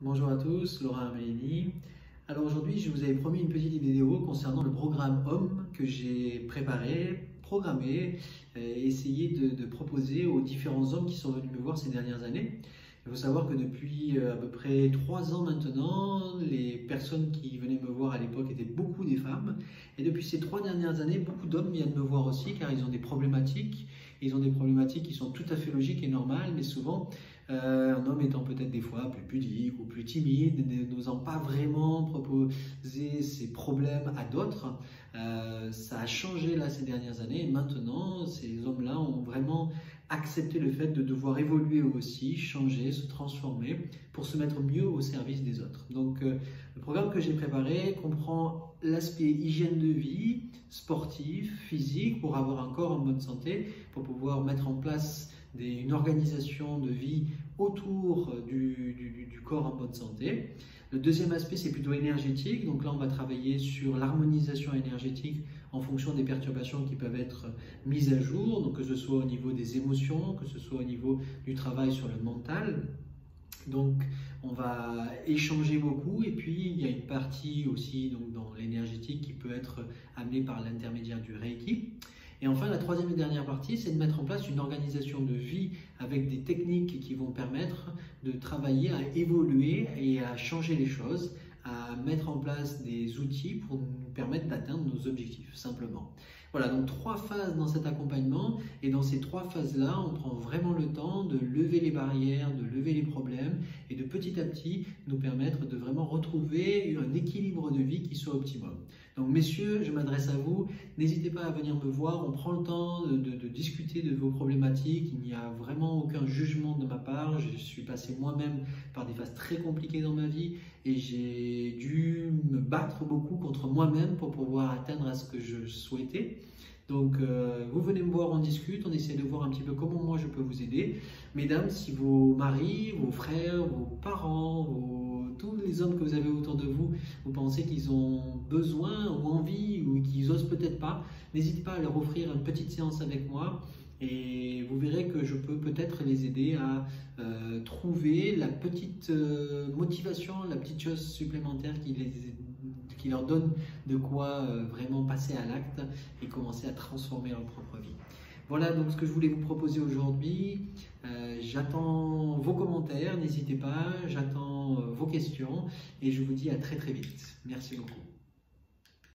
Bonjour à tous, Laura Amelini. Alors aujourd'hui, je vous avais promis une petite vidéo concernant le programme Homme que j'ai préparé, programmé et essayé de proposer aux différents hommes qui sont venus me voir ces dernières années. Il faut savoir que depuis à peu près 3 ans maintenant, les personnes qui venaient me voir à l'époque étaient beaucoup des femmes. Et depuis ces 3 dernières années, beaucoup d'hommes viennent me voir aussi car ils ont des problématiques. Ils ont des problématiques qui sont tout à fait logiques et normales, mais souvent, un homme étant peut-être des fois plus pudique ou plus timide, n'osant pas vraiment proposer ses problèmes à d'autres, ça a changé là ces dernières années. Et maintenant, ces hommes-là ont vraiment accepté le fait de devoir évoluer eux aussi, changer, se transformer pour se mettre mieux au service des autres. Donc, le programme que j'ai préparé comprend l'aspect hygiène de vie, sportif, physique, pour avoir un corps en bonne santé, pour pouvoir mettre en place une organisation de vie autour du corps en bonne santé. Le deuxième aspect, c'est plutôt énergétique. Donc là, on va travailler sur l'harmonisation énergétique en fonction des perturbations qui peuvent être mises à jour, donc que ce soit au niveau des émotions, que ce soit au niveau du travail sur le mental. Donc, on va échanger beaucoup et puis il y a une partie aussi donc, dans l'énergétique qui peut être amenée par l'intermédiaire du Reiki. Et enfin, la troisième et dernière partie, c'est de mettre en place une organisation de vie avec des techniques qui vont permettre de travailler à évoluer et à changer les choses, à mettre en place des outils pour nous permettre d'atteindre nos objectifs, simplement. Voilà, donc 3 phases dans cet accompagnement, et dans ces 3 phases-là, on prend vraiment le temps de lever les barrières, de lever les problèmes, et de petit à petit nous permettre de vraiment retrouver un équilibre de vie qui soit optimum. Donc messieurs, je m'adresse à vous, n'hésitez pas à venir me voir, on prend le temps de discuter de vos problématiques, il n'y a vraiment aucun jugement de ma part, je suis passé moi-même par des phases très compliquées dans ma vie, et j'ai dû me battre beaucoup contre moi-même pour pouvoir atteindre à ce que je souhaitais. Donc, vous venez me voir, on discute, on essaie de voir un petit peu comment moi je peux vous aider. Mesdames, si vos maris, vos frères, vos parents, tous les hommes que vous avez autour de vous, vous pensez qu'ils ont besoin ou envie ou qu'ils osent peut-être pas, n'hésitez pas à leur offrir une petite séance avec moi. Et vous verrez que je peux peut-être les aider à trouver la petite motivation, la petite chose supplémentaire qui leur donne de quoi vraiment passer à l'acte et commencer à transformer leur propre vie. Voilà donc ce que je voulais vous proposer aujourd'hui. J'attends vos commentaires, n'hésitez pas, j'attends vos questions et je vous dis à très très vite. Merci beaucoup.